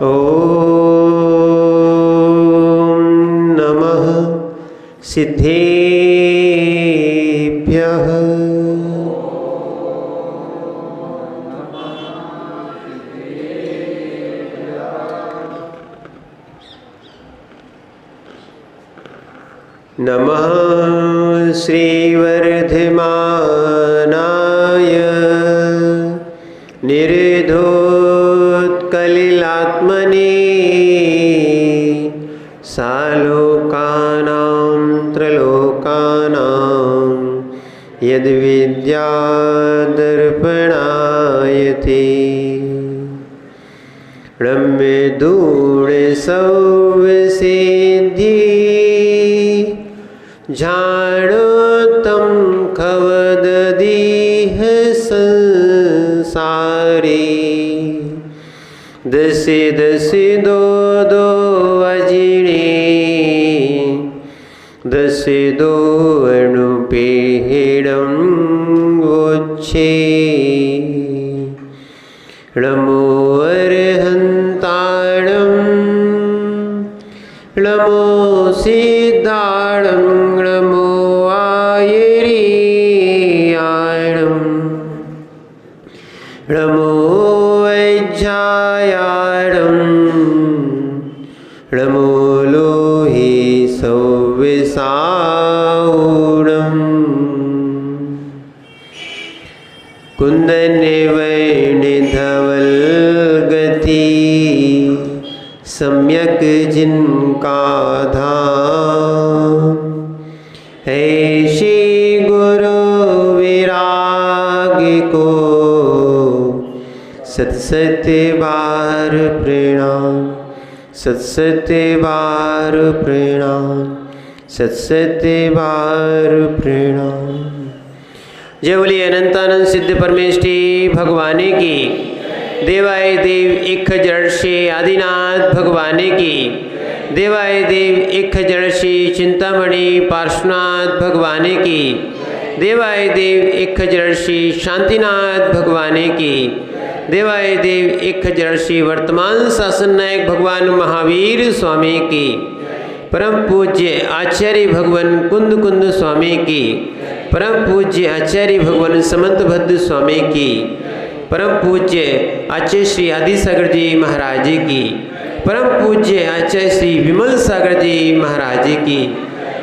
ॐ नमः सिद्धेभ्यः। नमः श्रीवर्धमानाय निर्धोत्कलिलात्मने सालोकानां त्रलोकानां यद्विद्यादर्पणायते रम्यदूढसौविसिद्धि झाणोत्तम खवददीह संसारे दशे दशे दो दो अजिणे दशे दो अणुपेहिणं वोच्छे नमो अर्हन्ताणं नमो सिद्धाणं नमो आयरीयाणं नमो वैज्यायाणं नमो लोहि सौविसाऊणं कुन्दनवैणिधवल्गति सम्यक जिनका धाम है श्री गुरु विराग को सत बार प्रणाम, सत बार प्रणाम, सत बार प्रणाम। जय बोलिए अनंतानंद सिद्ध परमेष्ठी भगवाने की, देवाय देव इख जड़शे आदिनाथ भगवाने की, देवाय देव इख जड़शे चिंतामणि पार्श्वनाथ भगवाने की, देवाय देव इख जड़शे शांतिनाथ भगवाने की, देवाय देव इख जड़शे वर्तमान शासन नायक भगवान महावीर स्वामी की, परम पूज्य आचार्य भगवान कुंद कुंद स्वामी की, परम पूज्य आचार्य भगवान समंत भद्र स्वामी की, परम पूज्य आचार्य श्री आदि सागर जी महाराज जी की, परम पूज्य आचार्य श्री विमल सागर जी महाराज जी की,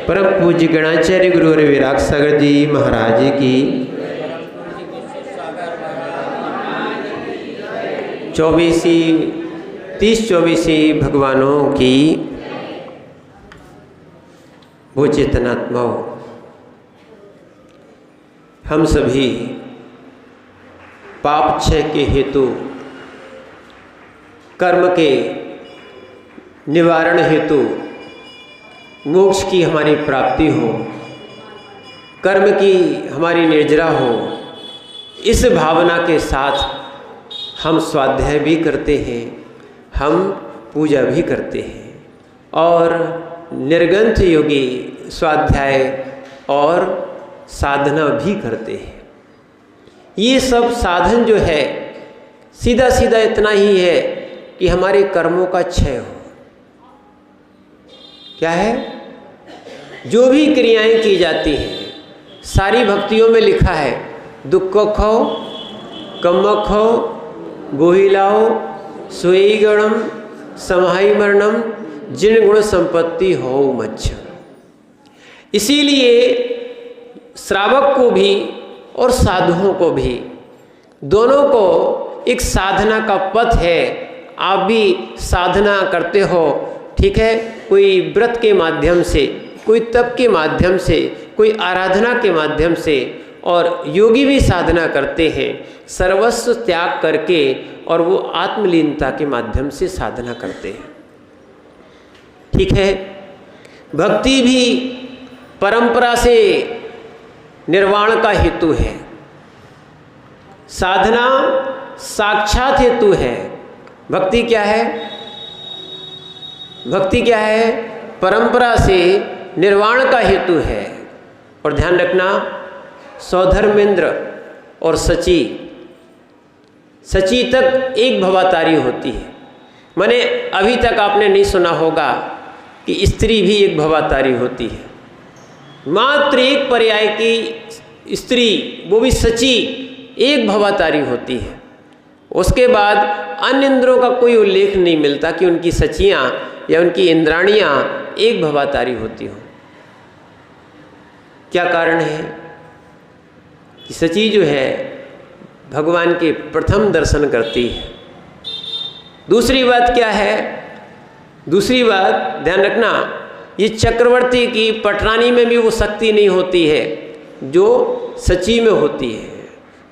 परम पूज्य गणाचार्य गुरु विराग सागर जी महाराज जी की, 30-24 भगवानों की वो चेतनात्माओं, हम सभी पाप क्षय के हेतु, कर्म के निवारण हेतु, मोक्ष की हमारी प्राप्ति हो, कर्म की हमारी निर्जरा हो, इस भावना के साथ हम स्वाध्याय भी करते हैं, हम पूजा भी करते हैं और निर्ग्रंथ योगी स्वाध्याय और साधना भी करते हैं। ये सब साधन जो है सीधा सीधा इतना ही है कि हमारे कर्मों का क्षय हो। क्या है? जो भी क्रियाएं की जाती हैं सारी भक्तियों में लिखा है, दुख खो कम्म खो गोहिलाओ सोई गणम समाहि मरणम जिन गुण संपत्ति हो मच्छ। इसीलिए श्रावक को भी और साधुओं को भी, दोनों को एक साधना का पथ है। आप भी साधना करते हो, ठीक है, कोई व्रत के माध्यम से, कोई तप के माध्यम से, कोई आराधना के माध्यम से, और योगी भी साधना करते हैं सर्वस्व त्याग करके, और वो आत्मलीनता के माध्यम से साधना करते हैं। ठीक है, भक्ति भी परंपरा से निर्वाण का हेतु है, साधना साक्षात हेतु है। भक्ति क्या है? भक्ति क्या है? परंपरा से निर्वाण का हेतु है। और ध्यान रखना, सौधर्मेंद्र और सची, सची तक एक भवातारी होती है, माने अभी तक आपने नहीं सुना होगा कि स्त्री भी एक भवातारी होती है। मात्र एक पर्याय की स्त्री, वो भी सची, एक भवातारी होती है। उसके बाद अन्य इंद्रों का कोई उल्लेख नहीं मिलता कि उनकी सचियाँ या उनकी इंद्राणियाँ एक भवातारी होती हों। क्या कारण है कि सची जो है भगवान के प्रथम दर्शन करती है। दूसरी बात क्या है? दूसरी बात ध्यान रखना, ये चक्रवर्ती की पटरानी में भी वो शक्ति नहीं होती है जो सची में होती है,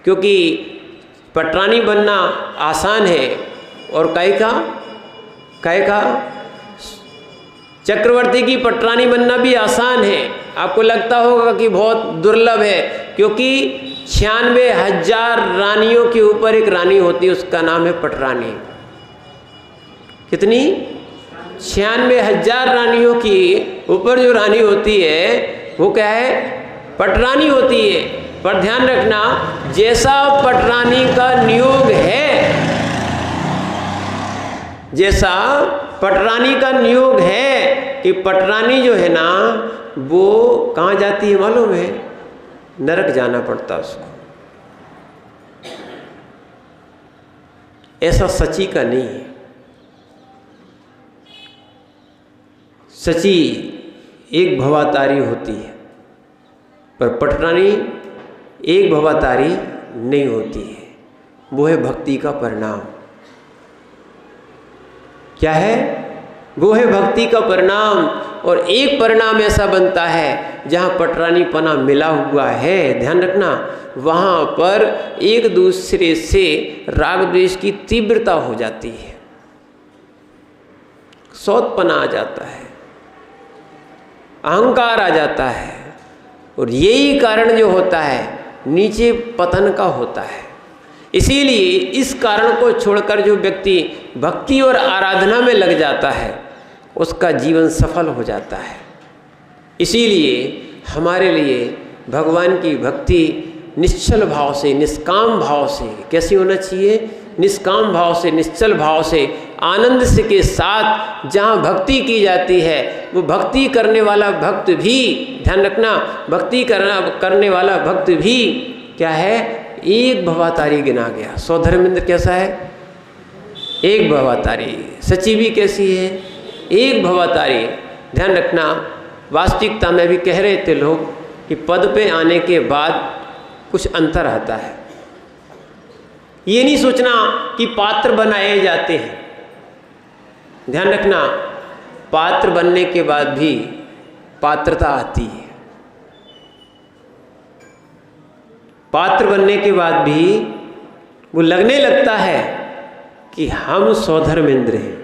क्योंकि पटरानी बनना आसान है और काय का चक्रवर्ती की पटरानी बनना भी आसान है। आपको लगता होगा कि बहुत दुर्लभ है, क्योंकि 96,000 रानियों के ऊपर एक रानी होती है, उसका नाम है पटरानी। कितनी? 96,000 रानियों की ऊपर जो रानी होती है वो क्या है? पटरानी होती है। पर ध्यान रखना, जैसा पटरानी का नियोग है, जैसा पटरानी का नियोग है कि पटरानी जो है ना वो कहाँ जाती है मालूम है? नरक जाना पड़ता उसको। ऐसा सची का नहीं है। सची एक भवातारी होती है, पर पटरानी एक भवातारी नहीं होती है। वो है भक्ति का परिणाम। क्या है? वो है भक्ति का परिणाम। और एक परिणाम ऐसा बनता है जहाँ पटरानीपना मिला हुआ है, ध्यान रखना, वहाँ पर एक दूसरे से राग द्वेष की तीव्रता हो जाती है, सौतपना आ जाता है, अहंकार आ जाता है, और यही कारण जो होता है नीचे पतन का होता है। इसीलिए इस कारण को छोड़कर जो व्यक्ति भक्ति और आराधना में लग जाता है उसका जीवन सफल हो जाता है। इसीलिए हमारे लिए भगवान की भक्ति निश्चल भाव से, निष्काम भाव से कैसी होना चाहिए? निष्काम भाव से, निश्चल भाव से, आनंद से के साथ जहाँ भक्ति की जाती है, वो भक्ति करने वाला भक्त भी, ध्यान रखना, भक्ति करने वाला भक्त भी क्या है? एक भवातारी गिना गया। सौधर्मेंद्र कैसा है? एक भवातारी। सची भी कैसी है? एक भवातारी। ध्यान रखना, वास्तविकता में भी कह रहे थे लोग कि पद पे आने के बाद कुछ अंतर आता है। ये नहीं सोचना कि पात्र बनाए जाते हैं। ध्यान रखना, पात्र बनने के बाद भी पात्रता आती है। पात्र बनने के बाद भी वो लगने लगता है कि हम सौधर्मेंद्र हैं,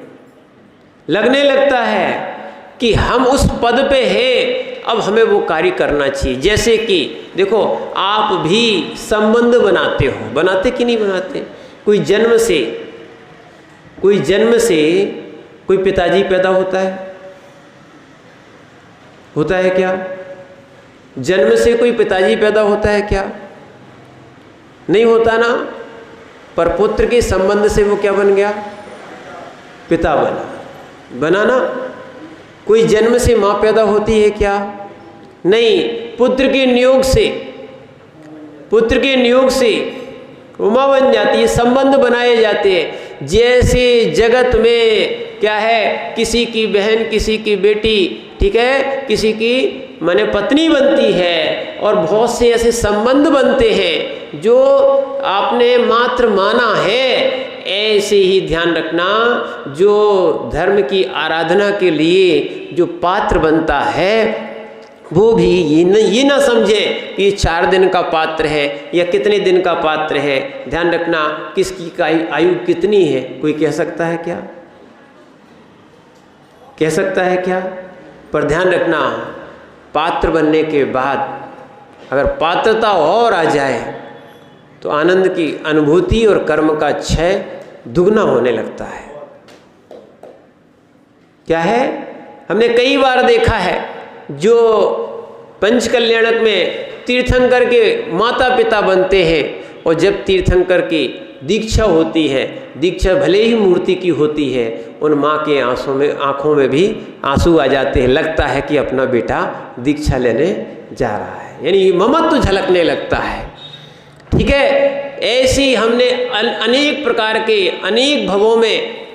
लगने लगता है कि हम उस पद पे हैं, अब हमें वो कार्य करना चाहिए। जैसे कि देखो, आप भी संबंध बनाते हो, बनाते कि नहीं बनाते? कोई जन्म से कोई पिताजी पैदा होता है क्या? जन्म से कोई पिताजी पैदा होता है क्या? नहीं होता ना। पर पुत्र के संबंध से वो क्या बन गया? पिता बना ना। कोई जन्म से माँ पैदा होती है क्या? नहीं। पुत्र के नियोग से वो माँ बन जाती है, संबंध बनाए जाते हैं। जैसे जगत में क्या है, किसी की बहन, किसी की बेटी, ठीक है, किसी की माने पत्नी बनती है, और बहुत से ऐसे संबंध बनते हैं जो आपने मात्र माना है। ऐसे ही ध्यान रखना, जो धर्म की आराधना के लिए जो पात्र बनता है वो भी ये ना समझे कि 4 दिन का पात्र है या कितने दिन का पात्र है। ध्यान रखना, किसकी का आयु कितनी है कोई कह सकता है क्या? कह सकता है क्या? पर ध्यान रखना, पात्र बनने के बाद अगर पात्रता और आ जाए तो आनंद की अनुभूति और कर्म का क्षय दुगना होने लगता है। क्या है? हमने कई बार देखा है, जो पंचकल्याणक में तीर्थंकर के माता पिता बनते हैं, और जब तीर्थंकर की दीक्षा होती है, दीक्षा भले ही मूर्ति की होती है, उन माँ के आँखों में भी आंसू आ जाते हैं, लगता है कि अपना बेटा दीक्षा लेने जा रहा है, यानी ममत्व झलकने लगता है। ठीक है, ऐसी हमने अनेक प्रकार के अनेक भवों में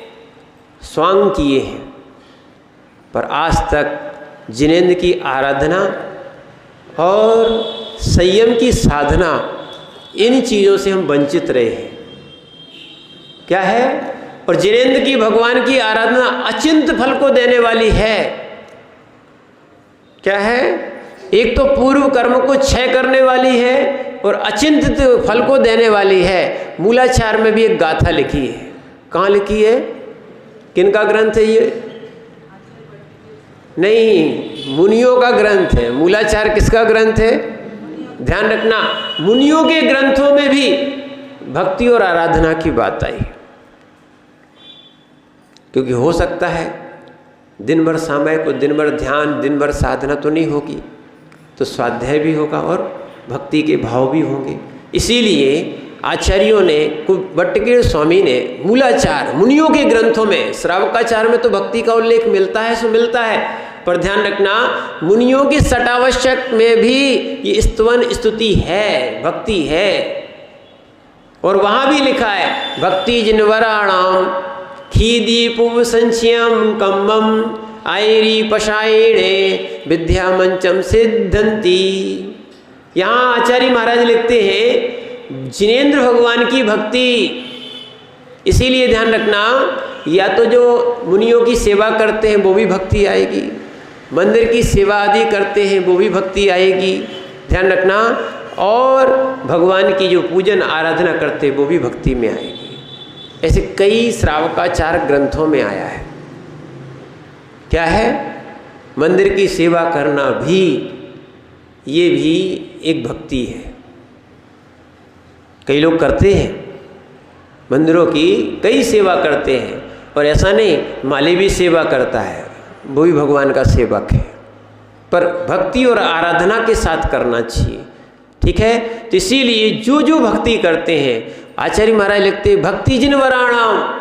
स्वांग किए हैं, पर आज तक जिनेंद्र की आराधना और संयम की साधना, इन चीज़ों से हम वंचित रहे हैं। क्या है? और जिनेंद्र की भगवान की आराधना अचिंत फल को देने वाली है। क्या है? एक तो पूर्व कर्म को क्षय करने वाली है और अचिंत फल को देने वाली है। मूलाचार में भी एक गाथा लिखी है। कहाँ लिखी है? किनका ग्रंथ है ये? नहीं, मुनियों का ग्रंथ है। मूलाचार किसका ग्रंथ है? ध्यान रखना, मुनियों के ग्रंथों में भी भक्ति और आराधना की बात आई, क्योंकि हो सकता है दिन भर सामयिक को, दिन भर ध्यान, दिन भर साधना तो नहीं होगी, तो स्वाध्याय भी होगा और भक्ति के भाव भी होंगे। इसीलिए आचार्यों ने, भट्टकीय स्वामी ने मूलाचार, मुनियों के ग्रंथों में, श्रावकाचार में तो भक्ति का उल्लेख मिलता है सो मिलता है, पर ध्यान रखना मुनियों के सटावश्यक में भी ये स्तवन स्तुति है, भक्ति है। और वहाँ भी लिखा है, भक्ति जिनवराणाम खीदीपु संचयम कम्मम आयरी पशायणे विद्या मंचम सिद्धंती। यहाँ आचार्य महाराज लिखते हैं जिनेंद्र भगवान की भक्ति, इसीलिए ध्यान रखना, या तो जो मुनियों की सेवा करते हैं वो भी भक्ति आएगी, मंदिर की सेवा आदि करते हैं वो भी भक्ति आएगी, ध्यान रखना, और भगवान की जो पूजन आराधना करते हैं वो भी भक्ति में आएगी। ऐसे कई श्रावकाचार ग्रंथों में आया है। क्या है? मंदिर की सेवा करना भी, ये भी एक भक्ति है। कई लोग करते हैं, मंदिरों की कई सेवा करते हैं, और ऐसा नहीं माली भी सेवा करता है, वो भी भगवान का सेवक है, पर भक्ति और आराधना के साथ करना चाहिए। ठीक है, तो इसीलिए जो जो भक्ति करते हैं, आचार्य महाराज लिखते हैं भक्ति जिनवराणाम,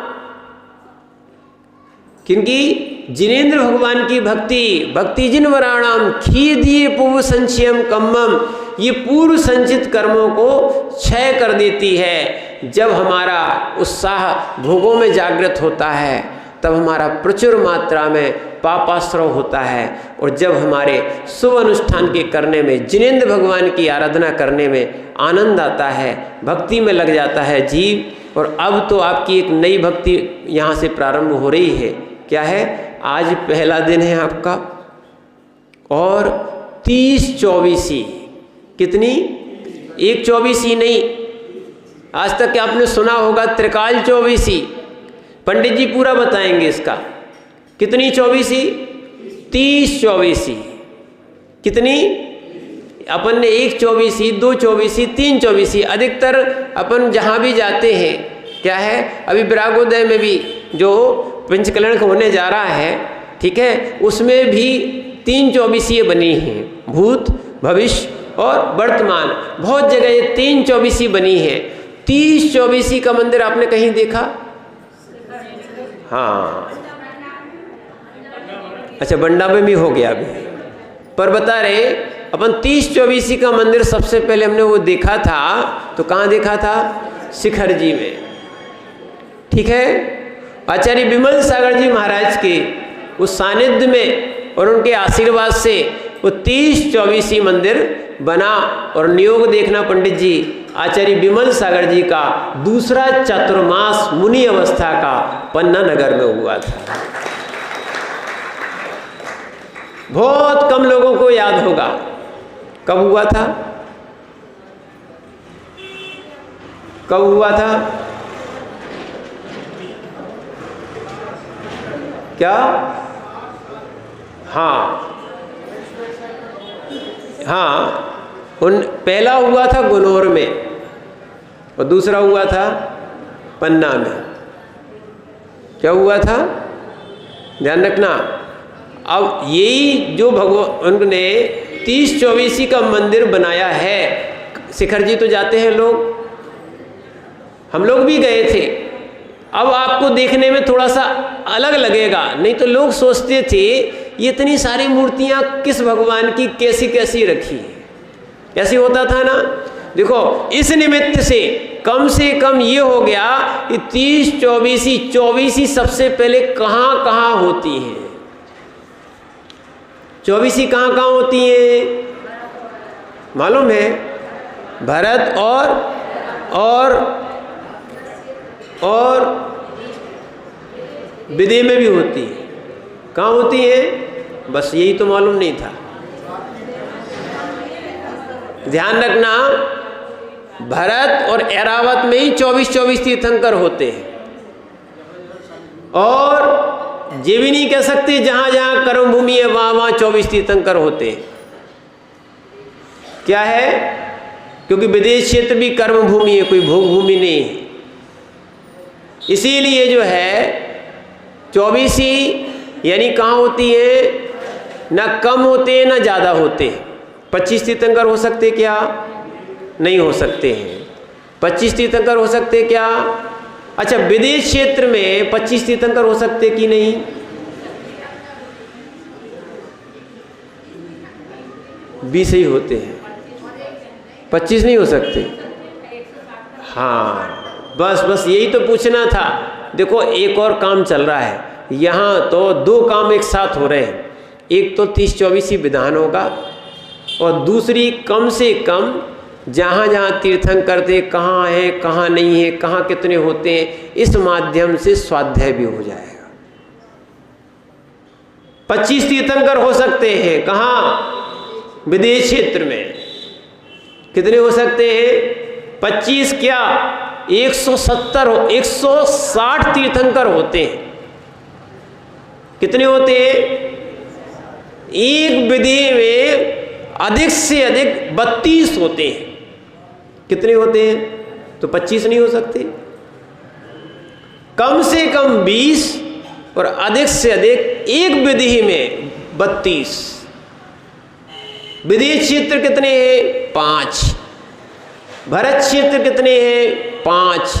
किनकी? जिनेंद्र भगवान की भक्ति, भक्ति जिनवराणाम खीदिए पूर्व संचयम कम्मम, ये पूर्व संचित कर्मों को क्षय कर देती है। जब हमारा उत्साह भोगों में जागृत होता है, तब हमारा प्रचुर मात्रा में पापाश्रव होता है, और जब हमारे शुभ अनुष्ठान के करने में, जिनेंद्र भगवान की आराधना करने में आनंद आता है, भक्ति में लग जाता है जीव। और अब तो आपकी एक नई भक्ति यहाँ से प्रारंभ हो रही है। क्या है? आज पहला दिन है आपका, और 30-24 कितनी? एक 24 नहीं, आज तक क्या आपने सुना होगा त्रिकाल 24। पंडित जी पूरा बताएंगे इसका। कितनी 24? 30-24। कितनी? अपन ने 1-24, 2-24, 3-24। अधिकतर अपन जहाँ भी जाते हैं, क्या है, अभी विरागोदय में भी जो पंचकल्याण होने जा रहा है, ठीक है, उसमें भी 3-24 बनी हैं, भूत, भविष्य और वर्तमान। बहुत जगह ये 3-24 बनी है। 30-24 का मंदिर आपने कहीं देखा? हाँ, अच्छा, बंडा में भी हो गया अभी, पर बता रहे अपन 30-24 का मंदिर सबसे पहले हमने वो देखा था, तो कहाँ देखा था? शिखर जी में। ठीक है, आचार्य विमल सागर जी महाराज के उस सानिध्य में और उनके आशीर्वाद से वो 30-24 मंदिर बना। और नियोग देखना पंडित जी, आचार्य विमल सागर जी का दूसरा चातुर्मास मुनि अवस्था का पन्ना नगर में हुआ था। बहुत कम लोगों को याद होगा कब हुआ था, कब हुआ था, क्या? हाँ हाँ, पहला हुआ था गुनोर में और दूसरा हुआ था पन्ना में। क्या हुआ था? ध्यान रखना। अब यही जो भगवान ने 30-24 का मंदिर बनाया है, शिखर जी तो जाते हैं लोग, हम लोग भी गए थे। अब आपको देखने में थोड़ा सा अलग लगेगा, नहीं तो लोग सोचते थे ये इतनी सारी मूर्तियां किस भगवान की कैसी कैसी रखी है, ऐसे होता था ना। देखो इस निमित्त से कम ये हो गया कि 30 24 सबसे पहले कहाँ कहाँ होती हैं? 24 कहाँ कहाँ होती हैं मालूम है? भरत और विदेह में भी होती है। कहाँ होती है? बस यही तो मालूम नहीं था। ध्यान रखना, भरत और ऐरावत में ही 24 तीर्थंकर होते हैं। और ये भी नहीं कह सकते जहाँ जहाँ कर्म भूमि है वहाँ 24 तीर्थंकर होते हैं। क्या है? क्योंकि विदेश क्षेत्र भी कर्म भूमि है, कोई भोग भूमि नहीं है। इसीलिए जो है 24 यानी कहाँ होती है? ना कम होते हैं ना ज़्यादा होते हैं। 25 तीर्थंकर हो सकते क्या? नहीं हो सकते हैं। 25 तीर्थंकर हो सकते क्या? अच्छा, विदेश क्षेत्र में 25 तीर्थंकर हो सकते कि नहीं? बीस ही होते हैं, 25 नहीं हो सकते। हाँ बस यही तो पूछना था। देखो एक और काम चल रहा है यहाँ, तो दो काम एक साथ हो रहे हैं। एक तो 30-24 विधान होगा और दूसरी कम से कम जहाँ जहाँ तीर्थंकर थे कहाँ है कहाँ नहीं है, कहाँ कितने होते हैं, इस माध्यम से स्वाध्याय भी हो जाएगा। 25 तीर्थंकर हो सकते हैं कहाँ? विदेश क्षेत्र में। कितने हो सकते हैं? 25 क्या 160 तीर्थंकर होते हैं। कितने होते हैं? एक विधि में अधिक से अधिक 32 होते हैं। कितने होते हैं? तो 25 नहीं हो सकते। कम से कम 20 और अधिक से अधिक एक विधि में 32। विदेश क्षेत्र कितने हैं? 5। भरत क्षेत्र कितने हैं? 5।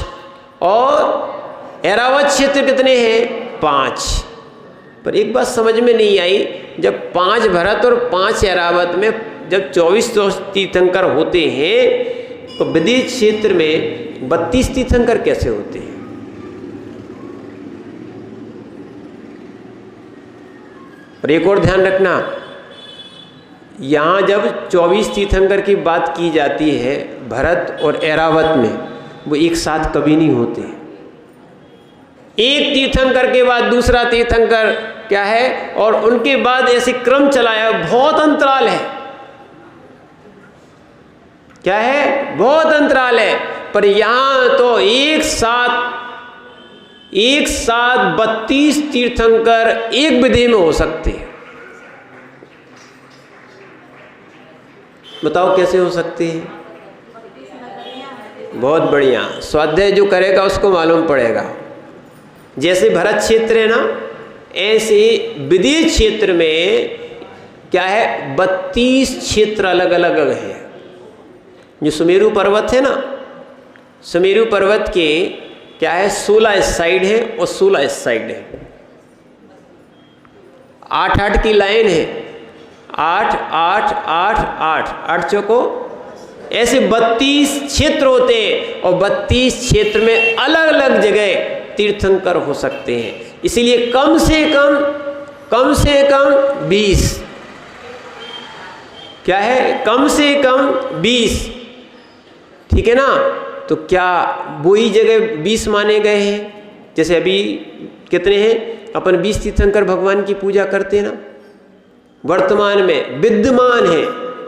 और ऐरावत क्षेत्र कितने हैं? 5। पर एक बात समझ में नहीं आई, जब 5 भरत और 5 ऐरावत में जब 24 तीर्थंकर होते हैं तो विदेश क्षेत्र में 32 तीर्थंकर कैसे होते हैं? और एक और ध्यान रखना, यहाँ जब 24 तीर्थंकर की बात की जाती है भरत और ऐरावत में, वो एक साथ कभी नहीं होते। एक तीर्थंकर के बाद दूसरा तीर्थंकर क्या है, और उनके बाद ऐसे क्रम चलाया, बहुत अंतराल है। क्या है? बहुत अंतराल है। पर यहाँ तो एक साथ 32 तीर्थंकर एक विधि में हो सकते हैं। बताओ कैसे हो सकते हैं? बहुत बढ़िया, स्वाध्याय जो करेगा उसको मालूम पड़ेगा। जैसे भरत क्षेत्र है ना, ऐसे विदेश क्षेत्र में क्या है, 32 क्षेत्र अलग अलग है। जो सुमेरु पर्वत है ना, सुमेरु पर्वत के क्या है, 16 इस साइड है और 16 इस साइड है। 8-8 की लाइन है, 8 8 8 8 8 चौको, ऐसे 32 क्षेत्र होते हैं और 32 क्षेत्र में अलग अलग जगह तीर्थंकर हो सकते हैं। इसीलिए कम से कम 20। क्या है? कम से कम 20। ठीक है ना? तो क्या वही जगह 20 माने गए हैं? जैसे अभी कितने हैं अपन? 20 तीर्थंकर भगवान की पूजा करते हैं ना, वर्तमान में विद्यमान है,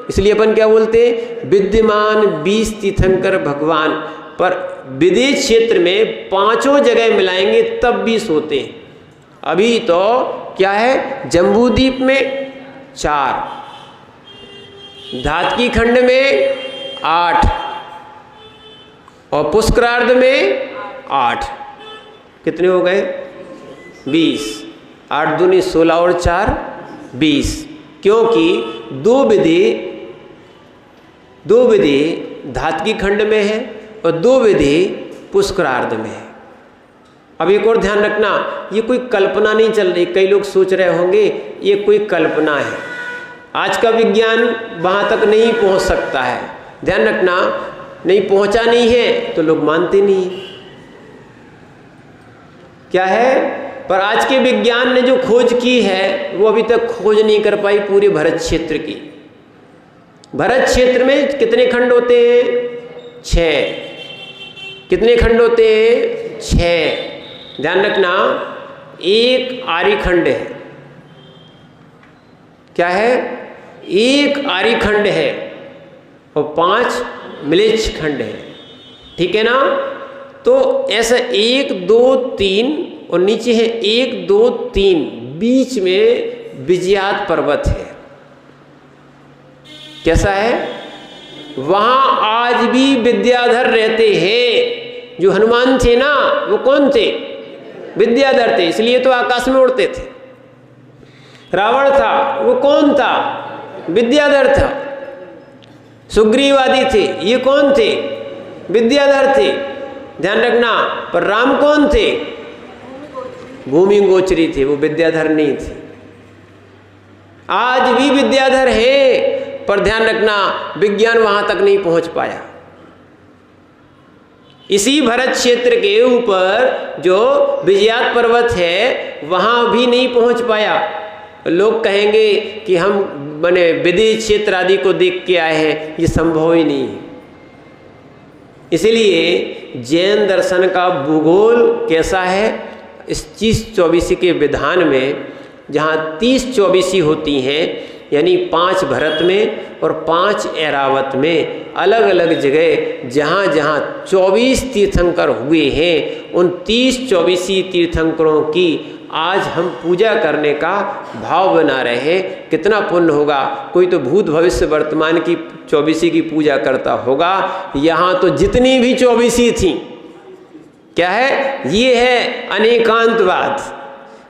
इसलिए अपन क्या बोलते हैं? विद्यमान 20 तीर्थंकर भगवान। पर विदेश क्षेत्र में 5 जगह मिलाएंगे तब 20 होते हैं। अभी तो क्या है, जम्बूद्वीप में 4, धातकी खंड में 8 और पुष्करार्ध में 8। कितने हो गए? 20। 8 दूनी 16 और 4 20। क्योंकि दो विधि धातकी खंड में है और दो विधि पुष्करार्ध में है। अब एक और ध्यान रखना, ये कोई कल्पना नहीं चल रही। कई लोग सोच रहे होंगे ये कोई कल्पना है, आज का विज्ञान वहाँ तक नहीं पहुँच सकता है। ध्यान रखना, नहीं पहुँचा नहीं है तो लोग मानते नहीं। क्या है, पर आज के विज्ञान ने जो खोज की है वो अभी तक खोज नहीं कर पाई पूरे भरत क्षेत्र की। भरत क्षेत्र में कितने खंड होते हैं? 6। कितने खंड होते हैं? 6। ध्यान रखना, एक आर्यखंड है। क्या है? एक आर्यखंड है और 5 म्लेच्छ खंड है। ठीक है ना? तो ऐसा 1 2 3 और नीचे है 1 2 3, बीच में विजयात पर्वत है। कैसा है? वहां आज भी विद्याधर रहते हैं। जो हनुमान थे ना, वो कौन थे? विद्याधर थे, इसलिए तो आकाश में उड़ते थे। रावण था, वो कौन था? विद्याधर था। सुग्रीव आदि थे, ये कौन थे? विद्याधर थे। ध्यान रखना, पर राम कौन थे? भूमि गोचरी थे, वो विद्याधर नहीं थे। आज भी विद्याधर है, पर ध्यान रखना विज्ञान वहां तक नहीं पहुंच पाया। इसी भरत क्षेत्र के ऊपर जो विजयात पर्वत है वहां भी नहीं पहुंच पाया। लोग कहेंगे कि हम माने विदेश क्षेत्र आदि को देख के आए हैं, ये संभव ही नहीं है। इसलिए जैन दर्शन का भूगोल कैसा है? इस 30-24 के विधान में जहाँ 30-24 होती हैं, यानी 5 भरत में और 5 ऐरावत में, अलग अलग जगह जहाँ जहाँ 24 तीर्थंकर हुए हैं, उन 30-24 तीर्थंकरों की आज हम पूजा करने का भाव बना रहे हैं। कितना पुण्य होगा। कोई तो भूत भविष्य वर्तमान की 24 की पूजा करता होगा। यहाँ तो जितनी भी 24 थी, क्या है? ये है अनेकांतवाद।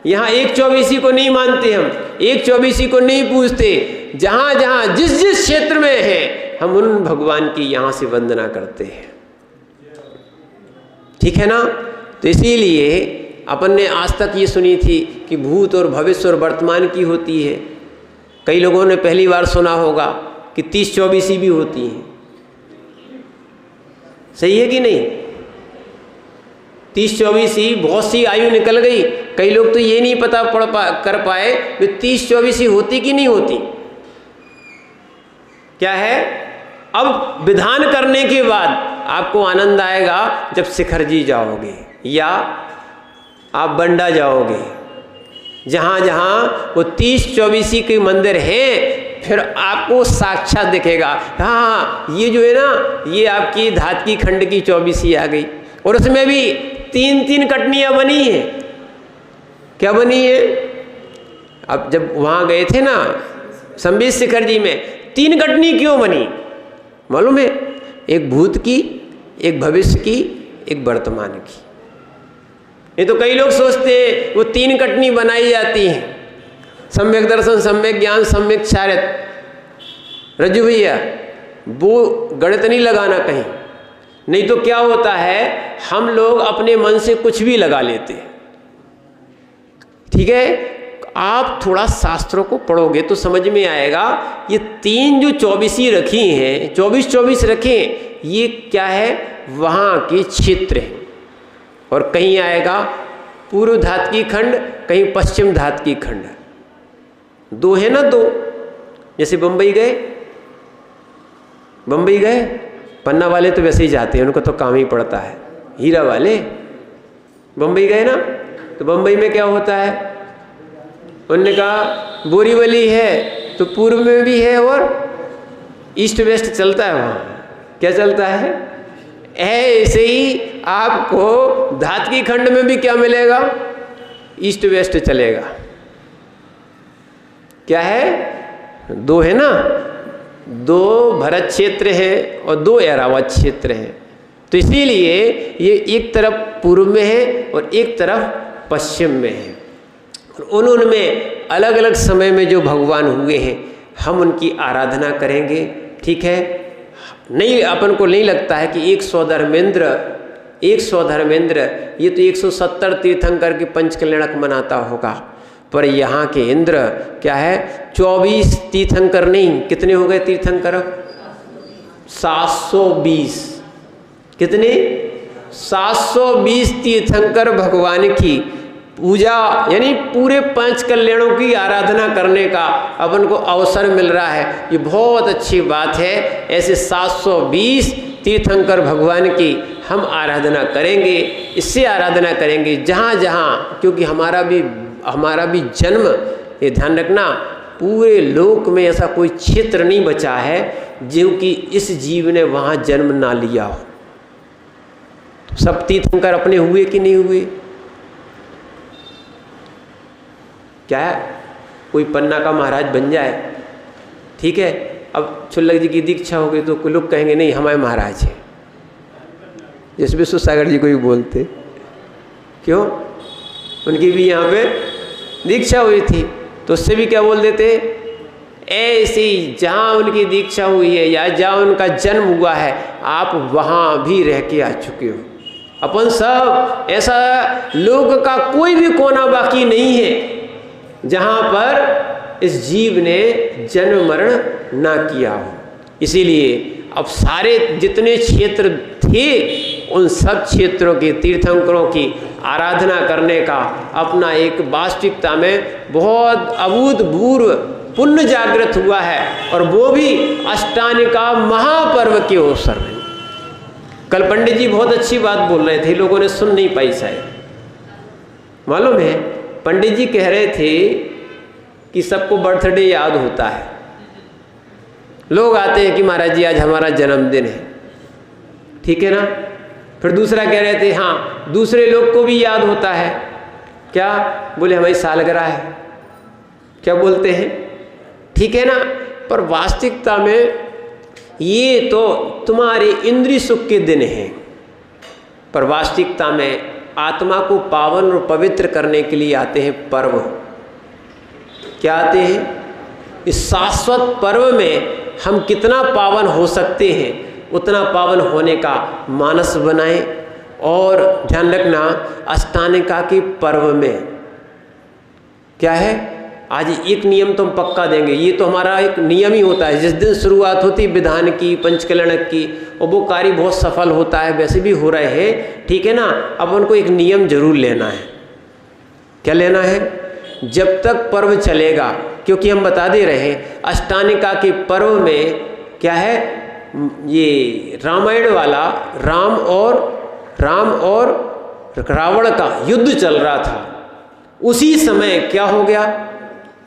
यहाँ एक 24 को नहीं मानते, हम एक 24 को नहीं पूजते। जहाँ जहाँ जिस जिस क्षेत्र में है, हम उन भगवान की यहाँ से वंदना करते हैं। ठीक है ना? तो इसीलिए अपन ने आज तक ये सुनी थी कि भूत और भविष्य और वर्तमान की होती है। कई लोगों ने पहली बार सुना होगा कि 30-24 भी होती हैं। सही है कि नहीं? 30-24 बहुत सी आयु निकल गई। कई लोग तो ये नहीं पता कर पाए कि 30-24 होती कि नहीं होती। क्या है? अब विधान करने के बाद आपको आनंद आएगा जब शिखर जी जाओगे या आप बंडा जाओगे, जहाँ जहाँ वो 30-24 के मंदिर हैं, फिर आपको साक्षात दिखेगा। हाँ, ये जो है ना, ये आपकी धात की खंड की 24 आ गई, और उसमें भी 3-3 कटनियाँ बनी हैं। क्या बनी है? अब जब वहाँ गए थे ना संबित शिखर जी में, 3 कटनी क्यों बनी मालूम है? एक भूत की, एक भविष्य की, एक वर्तमान की। ये तो कई लोग सोचते हैं वो 3 कटनी बनाई जाती हैं, सम्यक दर्शन, सम्यक ज्ञान, सम्यक चारित्र। रज्जू भैया, वो गणित नहीं लगाना कहीं। नहीं तो क्या होता है, हम लोग अपने मन से कुछ भी लगा लेते हैं। ठीक है? आप थोड़ा शास्त्रों को पढ़ोगे तो समझ में आएगा। ये 3 जो 24 रखी हैं, 24-24 रखें, ये क्या है? वहाँ के क्षेत्र हैं। और कहीं आएगा पूर्व धात की खंड, कहीं पश्चिम धात की खंड। 2 है ना, 2। जैसे बम्बई गए, बम्बई गए, पन्ना वाले तो वैसे ही जाते हैं, उनको तो काम ही पड़ता है। हीरा वाले बम्बई गए ना, तो बम्बई में क्या होता है? उन्होंने कहा बोरीवली है तो पूर्व में भी है और ईस्ट वेस्ट चलता है। वहाँ क्या चलता है? ऐसे ही आपको धात की खंड में भी क्या मिलेगा? ईस्ट वेस्ट चलेगा। क्या है? 2 है ना, 2 भरत क्षेत्र है और 2 ऐरावत क्षेत्र है। तो इसीलिए ये एक तरफ पूर्व में है और एक तरफ पश्चिम में है। और उनमें अलग अलग समय में जो भगवान हुए हैं, हम उनकी आराधना करेंगे। ठीक है? नहीं, अपन को नहीं लगता है कि एक सौधर्मेंद्र एक स्वधर्मेंद्र, ये तो 170 तीर्थंकर के पंचकल्याणक मनाता होगा, पर यहाँ के इंद्र क्या है 24 तीर्थंकर नहीं, कितने हो गए तीर्थंकर अब? 720। कितने? 720 तीर्थंकर भगवान की पूजा यानी पूरे पांच कल्याणों की आराधना करने का अपन को अवसर मिल रहा है। ये बहुत अच्छी बात है। ऐसे 720 तीर्थंकर भगवान की हम आराधना करेंगे। इससे आराधना करेंगे जहाँ जहाँ, क्योंकि हमारा भी जन्म, ये ध्यान रखना, पूरे लोक में ऐसा कोई क्षेत्र नहीं बचा है जो कि इस जीव ने वहाँ जन्म ना लिया हो। सब तीर्थंकर अपने हुए कि नहीं हुए? क्या है, कोई पन्ना का महाराज बन जाए, ठीक है, अब छुल्लक जी की दीक्षा हो गई तो कोई लोग कहेंगे नहीं हमारे महाराज है, जैसे विश्व सागर जी को भी बोलते, क्यों? उनकी भी यहाँ पे दीक्षा हुई थी, तो उससे भी क्या बोल देते, ऐसी जहाँ उनकी दीक्षा हुई है या जहाँ उनका जन्म हुआ है आप वहाँ भी रह के आ चुके हो। अपन सब ऐसा लोक का कोई भी कोना बाकी नहीं है जहाँ पर इस जीव ने जन्म मरण ना किया हो। इसीलिए अब सारे जितने क्षेत्र थे उन सब क्षेत्रों के तीर्थंकरों की आराधना करने का अपना एक वास्तविकता में बहुत अभूतपूर्व पुण्य जागृत हुआ है, और वो भी अष्टानिका महापर्व के अवसर में। कल पंडित जी बहुत अच्छी बात बोल रहे थे, लोगों ने सुन नहीं पाई शायद, मालूम है? पंडित जी कह रहे थे कि सबको बर्थडे याद होता है, लोग आते हैं कि महाराज जी आज हमारा जन्मदिन है, ठीक है ना। फिर दूसरा कह रहे थे हाँ दूसरे लोग को भी याद होता है, क्या? बोले हमारी सालगिरह है, क्या बोलते हैं, ठीक है ना। पर वास्तविकता में ये तो तुम्हारे इंद्रिय सुख के दिन हैं, पर वास्तविकता में आत्मा को पावन और पवित्र करने के लिए आते हैं पर्व। क्या आते हैं? इस शाश्वत पर्व में हम कितना पावन हो सकते हैं उतना पावन होने का मानस बनाएं। और ध्यान रखना अष्टानिका के पर्व में क्या है, आज एक नियम तो हम पक्का देंगे, ये तो हमारा एक नियम ही होता है। जिस दिन शुरुआत होती है विधान की, पंचकल्याणक की, और वो कार्य बहुत सफल होता है, वैसे भी हो रहे हैं, ठीक है ना। अब उनको एक नियम जरूर लेना है। क्या लेना है? जब तक पर्व चलेगा, क्योंकि हम बता दे रहे हैं अष्टानिका के पर्व में क्या है, ये रामायण वाला राम और रावण का युद्ध चल रहा था, उसी समय क्या हो गया,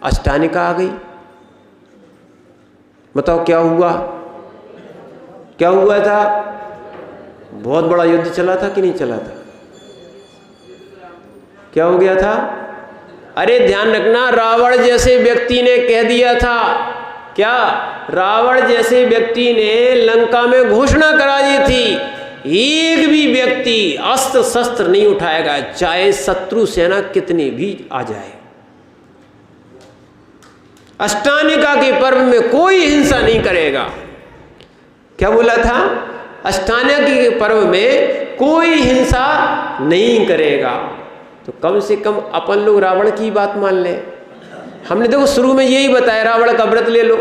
अष्टानिका आ गई। बताओ क्या हुआ? क्या हुआ था? बहुत बड़ा युद्ध चला था कि नहीं चला था? क्या हो गया था? अरे ध्यान रखना, रावण जैसे व्यक्ति ने कह दिया था, क्या? रावण जैसे व्यक्ति ने लंका में घोषणा करा दी थी, एक भी व्यक्ति अस्त्र शस्त्र नहीं उठाएगा, चाहे शत्रु सेना कितनी भी आ जाए। अष्टानिका के पर्व में कोई हिंसा नहीं करेगा। क्या बोला था? अष्टानिका के पर्व में कोई हिंसा नहीं करेगा। तो कम से कम अपन लोग रावण की बात मान लें। हमने देखो शुरू में यही बताया, रावण का व्रत ले लो।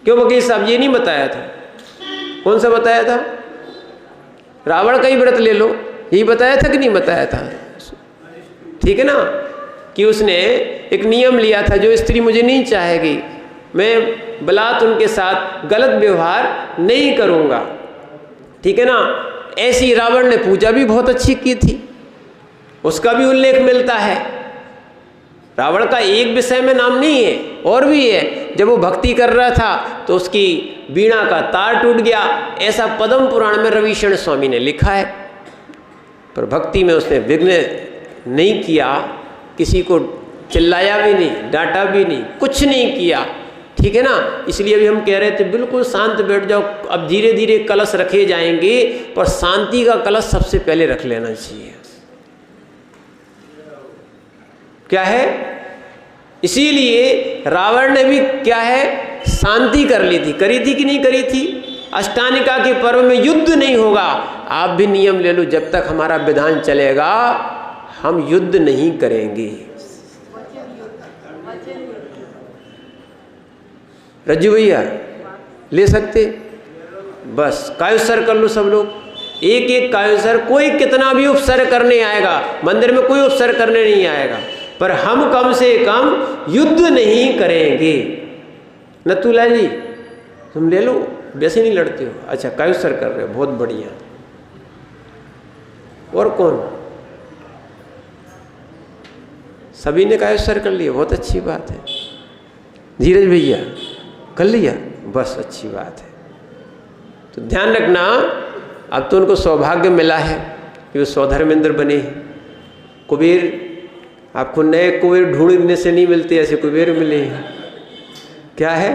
क्यों वकील साहब ये नहीं बताया था? कौन सा बताया था? रावण का ही व्रत ले लो, यही बताया था कि नहीं बताया था? ठीक है ना, कि उसने एक नियम लिया था, जो स्त्री मुझे नहीं चाहेगी मैं बलात् उनके साथ गलत व्यवहार नहीं करूँगा, ठीक है ना। ऐसी रावण ने पूजा भी बहुत अच्छी की थी, उसका भी उल्लेख मिलता है। रावण का एक विषय में नाम नहीं है, और भी है। जब वो भक्ति कर रहा था तो उसकी वीणा का तार टूट गया, ऐसा पद्म पुराण में रविशरण स्वामी ने लिखा है। पर भक्ति में उसने विघ्न नहीं किया, किसी को चिल्लाया भी नहीं, डांटा भी नहीं, कुछ नहीं किया, ठीक है ना। इसलिए अभी हम कह रहे थे बिल्कुल शांत बैठ जाओ। अब धीरे धीरे कलश रखे जाएंगे, पर शांति का कलश सबसे पहले रख लेना चाहिए। क्या है? इसीलिए रावण ने भी क्या है, शांति कर ली थी। करी थी कि नहीं करी थी? अष्टानिका के पर्व में युद्ध नहीं होगा, आप भी नियम ले लो, जब तक हमारा विधान चलेगा हम युद्ध नहीं करेंगे। रज्जू भैया ले सकते? बस कायोत्सर्ग कर लो सब लोग, एक एक कायोत्सर्ग। कोई कितना भी उपसर्ग करने आएगा, मंदिर में कोई उपसर्ग करने नहीं आएगा, पर हम कम से कम युद्ध नहीं करेंगे। नथुलाल जी तुम ले लो, वैसे नहीं लड़ते हो। अच्छा कायोत्सर्ग कर रहे हो, बहुत बढ़िया। और कौन? सभी ने कायोत्सर्ग कर लिया, बहुत अच्छी बात है। धीरज भैया कर लिया, बस अच्छी बात है। तो ध्यान रखना, अब तो उनको सौभाग्य मिला है कि वो सौधर्मेंद्र बने हैं। कुबेर, आपको नए कुबेर ढूंढने से नहीं मिलते, ऐसे कुबेर मिले हैं। क्या है,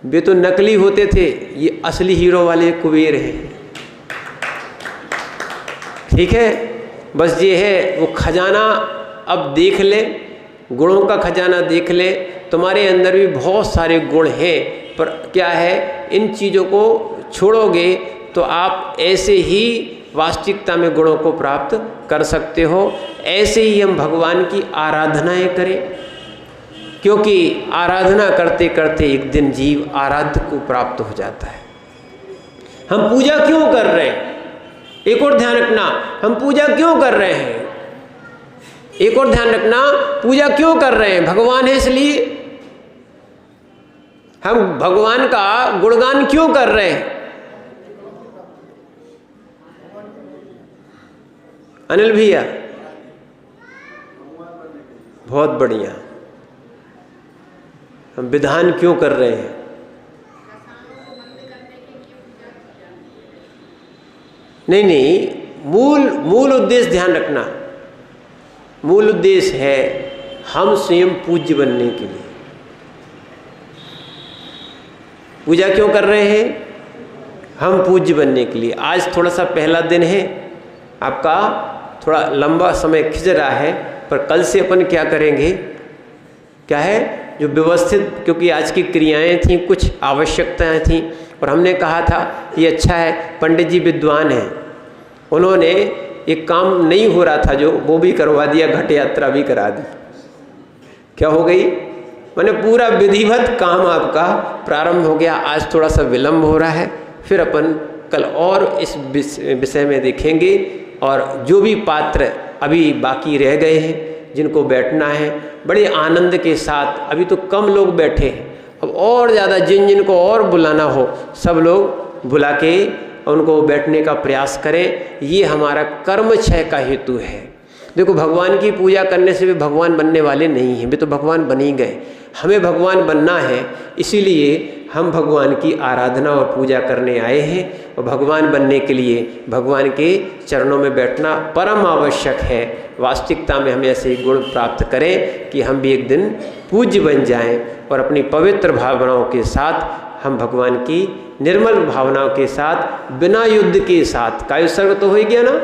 वे तो नकली होते थे, ये असली हीरो वाले कुबेर हैं। ठीक है, बस ये है वो खजाना। अब देख ले, गुणों का खजाना देख ले। तुम्हारे अंदर भी बहुत सारे गुण हैं, पर क्या है, इन चीज़ों को छोड़ोगे तो आप ऐसे ही वास्तविकता में गुणों को प्राप्त कर सकते हो। ऐसे ही हम भगवान की आराधनाएं करें, क्योंकि आराधना करते करते एक दिन जीव आराध्य को प्राप्त हो जाता है। हम पूजा क्यों कर रहे हैं? एक और ध्यान रखना, हम पूजा क्यों कर रहे हैं? एक और ध्यान रखना, पूजा क्यों कर रहे हैं? भगवान है इसलिए। हम भगवान का गुणगान क्यों कर रहे हैं? अनिल भैया बहुत बढ़िया। हम विधान क्यों कर रहे हैं? नहीं, मूल उद्देश्य ध्यान रखना। मूल उद्देश्य है हम स्वयं पूज्य बनने के लिए। पूजा क्यों कर रहे हैं? हम पूज्य बनने के लिए। आज थोड़ा सा पहला दिन है आपका, थोड़ा लंबा समय खिंच रहा है, पर कल से अपन क्या करेंगे? क्या है, जो व्यवस्थित, क्योंकि आज की क्रियाएं थीं, कुछ आवश्यकताएं थीं, और हमने कहा था ये अच्छा है, पंडित जी विद्वान हैं, उन्होंने एक काम नहीं हो रहा था जो वो भी करवा दिया, घट यात्रा भी करा दी। क्या हो गई? मैंने पूरा विधिवत काम आपका प्रारंभ हो गया। आज थोड़ा सा विलम्ब हो रहा है, फिर अपन कल और इस विषय में देखेंगे। और जो भी पात्र अभी बाकी रह गए हैं, जिनको बैठना है, बड़े आनंद के साथ, अभी तो कम लोग बैठे हैं, अब और ज़्यादा जिनको और बुलाना हो सब लोग बुला के उनको बैठने का प्रयास करें। ये हमारा कर्म क्षय का हेतु है। देखो, भगवान की पूजा करने से भी भगवान बनने वाले नहीं हैं, वे तो भगवान बन ही गए। हमें भगवान बनना है, इसीलिए हम भगवान की आराधना और पूजा करने आए हैं। और भगवान बनने के लिए भगवान के चरणों में बैठना परम आवश्यक है। वास्तविकता में हमें ऐसे गुण प्राप्त करें कि हम भी एक दिन पूज्य बन जाएं, और अपनी पवित्र भावनाओं के साथ हम भगवान की निर्मल भावनाओं के साथ, बिना युद्ध के साथ। कायोत्सर्ग तो हो ही गया ना?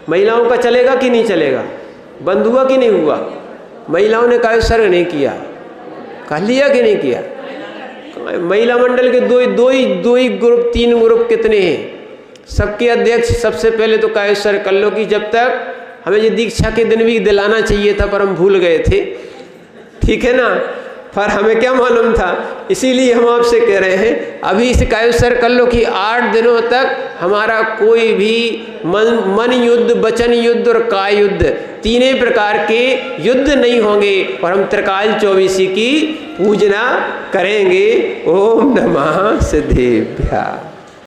महिलाओं का चलेगा कि नहीं चलेगा? बंद हुआ कि नहीं हुआ? महिलाओं ने कायोत्सर्ग नहीं किया, कर लिया कि नहीं किया? महिला मंडल के दो ही ग्रुप, 3 ग्रुप कितने हैं? सबके अध्यक्ष सबसे पहले तो कायोत्सर्ग कर लो, कि जब तक हमें ये दीक्षा के दिन भी दिलाना चाहिए था, पर हम भूल गए थे। ठीक है ना? पर हमें क्या मालूम था, इसीलिए हम आपसे कह रहे हैं अभी इसे कायोत्सर्ग कर लो कि 8 दिनों तक हमारा कोई भी मन युद्ध, वचन युद्ध और काय युद्ध, 3 प्रकार के युद्ध नहीं होंगे, और हम त्रिकाल चौबीसी की पूजना करेंगे। ओम नमः सिद्धेभ्यः।